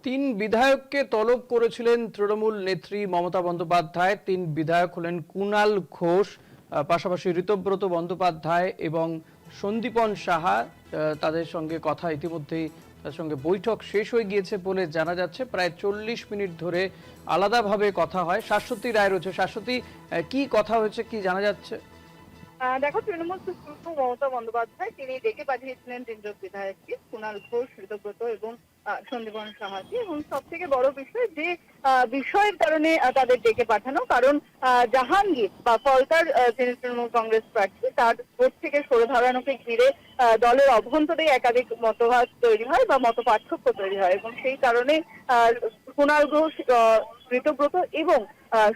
তিন বিধায়ককে তলব করেছিলেন তৃণমূল নেত্রী মমতা বন্দ্যোপাধ্যায়। তিন বিধায়ক হলেন কুণাল ঘোষ, পাশাপাশি ঋতব্রত বন্দ্যোপাধ্যায় এবং সন্দীপন সাহা। তাদের সঙ্গে কথা ইতিমধ্যেই, তার সঙ্গে বৈঠক শেষ হয়ে গিয়েছে বলে জানা যাচ্ছে। প্রায় 40 মিনিট ধরে আলাদাভাবে কথা হয়। শাশ্বতী রায় রয়েছে। শাশ্বতী, কি কথা হয়েছে, কি জানা যাচ্ছে? দেখো, তৃণমূল সুপ্রিমো মমতা বন্দ্যোপাধ্যায় তিনি ডেকে পাঠিয়েছিলেন তিনজন বিধায়ককে, কুণাল ঘোষ, ঋতব্রত এবং সন্দীপন সাহাকে। এবং সব থেকে বড় বিষয় যে বিষয়ের কারণে তাদের ডেকে পাঠানো, কারণ জাহাঙ্গীর বা ফলতার যিনি তৃণমূল কংগ্রেস প্রার্থী, তার ভোট থেকে সরে দাঁড়ানোকে ঘিরে দলের অভ্যন্তরে একাধিক মতবাদ তৈরি হয় বা মত পার্থক্য তৈরি হয়। এবং সেই কারণে কুণাল ঘোষ, ঋতব্রত এবং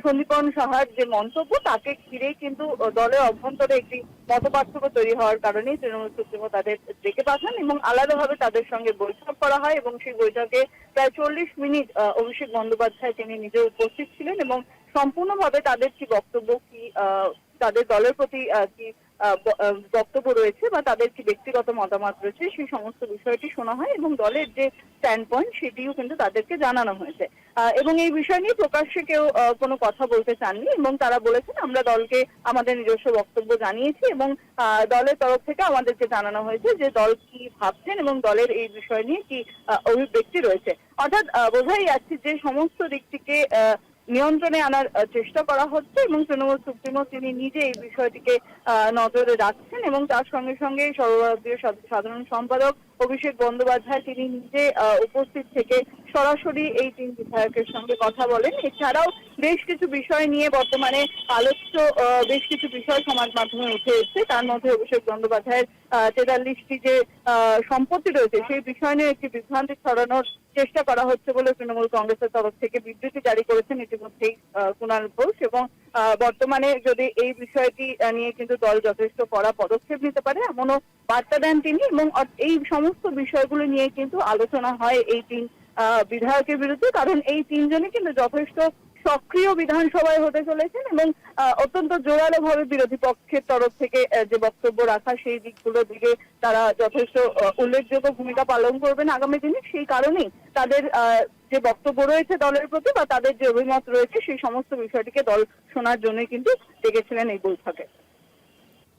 সন্দীপন সাহার যে মন্তব্য, তাকে ঘিরেই কিন্তু দলের অভ্যন্তরে একটি মতপার্থক্য তৈরি হওয়ার কারণে তৃণমূল সুপ্রিমো তাদের ডেকে পাঠান এবং আলাদাভাবে তাদের সঙ্গে বৈঠক করা হয়। এবং সেই বৈঠকে প্রায় 40 মিনিট অভিষেক বন্দ্যোপাধ্যায় তিনি নিজে উপস্থিত ছিলেন এবং সম্পূর্ণভাবে তাদের কি বক্তব্য, কি তাদের দলের প্রতি কি বক্তব্য রয়েছে বা তাদের কি ব্যক্তিগত মতামত রয়েছে, সেই সমস্ত বিষয়টি শোনা হয় এবং দলের যে স্ট্যান্ড পয়েন্ট সেটিও কিন্তু তাদেরকে জানানো হয়েছে। এবং এই বিষয় নিয়ে প্রকাশ্যে কেউ কোনো কথা বলতে চাননি এবং তারা বলেছেন, আমরা দলকে আমাদের নিজস্ব বক্তব্য জানিয়েছি এবং দলের তরফ থেকে আমাদেরকে জানানো হয়েছে যে দল কি ভাবছেন এবং দলের এই বিষয় নিয়ে কি অভিব্যক্তি রয়েছে। অর্থাৎ বোঝাই যাচ্ছে যে সমস্ত দিকটিকে নিয়ন্ত্রণে আনার চেষ্টা করা হচ্ছে এবং তৃণমূল সুপ্রিমো তিনি নিজে এই বিষয়টিকে নজরে রাখছেন এবং তার সঙ্গে সঙ্গে সর্বভারতীয় সাধারণ সম্পাদক অভিষেক বন্দ্যোপাধ্যায় তিনি নিজে উপস্থিত থেকে সরাসরি এই তিন বিধায়কের সঙ্গে কথা বলেন। এছাড়াও বেশ কিছু বিষয় নিয়ে বর্তমানে আলোচ্য বেশ কিছু বিষয় সমাজ মাধ্যমে উঠে এসেছে। তার মধ্যে অভিষেক বন্দ্যোপাধ্যায়ের 43টি যে সম্পত্তি রয়েছে সেই বিষয় নিয়ে একটি বিভ্রান্তি ছড়ানোর চেষ্টা করা হচ্ছে বলে তৃণমূল কংগ্রেসের তরফ থেকে বিবৃতি জারি করেছেন ইতিমধ্যেই কুণাল ঘোষ। এবং বর্তমানে যদি এই বিষয়টি নিয়ে কিন্তু দল যথেষ্ট কড়া পদক্ষেপ নিতে পারে এমনও বার্তা দেন তিনি। এবং এই সমস্ত বিষয়গুলো নিয়ে কিন্তু আলোচনা হয় এই তিন বিধায়কের বিরুদ্ধে, কারণ এই তিনজনই কিন্তু যথেষ্ট সক্রিয় বিধানসভায় হতে চলেছেন এবং অত্যন্ত জোরালো ভাবে বিরোধী পক্ষের তরফ থেকে যে বক্তব্য রাখা সেই দিকগুলোর দিকে তারা যথেষ্ট উল্লেখযোগ্য ভূমিকা পালন করবেন আগামী দিনে। সেই কারণেই তাদের যে বক্তব্য রয়েছে দলের প্রতি বা তাদের যে অভিমত রয়েছে সেই সমস্ত বিষয়টিকে দল শোনার জন্য কিন্তু ডেকেছিলেন এই বৈঠকে।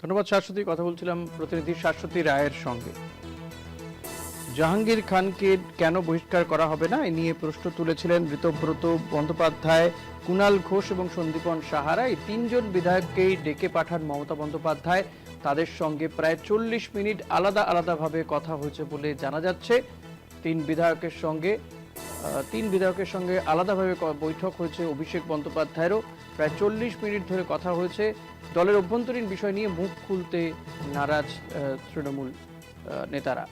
ধন্যবাদ শাশ্বতী। কথা বলছিলাম প্রতিনিধি শাশ্বতী রায়ের সঙ্গে। জাহাঙ্গীর খানকে কেন বহিষ্কার করা হবে না এ নিয়ে প্রশ্ন তুলেছিলেন ঋতব্রত বন্দ্যোপাধ্যায়, কুণাল ঘোষ এবং সন্দীপন সাহারা। এই তিনজন বিধায়ককেই ডেকে পাঠান মমতা বন্দ্যোপাধ্যায়। তাদের সঙ্গে প্রায় 40 মিনিট আলাদাভাবে কথা হয়েছে বলে জানা যাচ্ছে। তিন বিধায়কের সঙ্গে আলাদাভাবে বৈঠক হয়েছে অভিষেক বন্দ্যোপাধ্যায়েরও। প্রায় 40 মিনিট ধরে কথা হয়েছে। দলের অভ্যন্তরীণ বিষয় নিয়ে মুখ খুলতে নারাজ তৃণমূল নেতারা।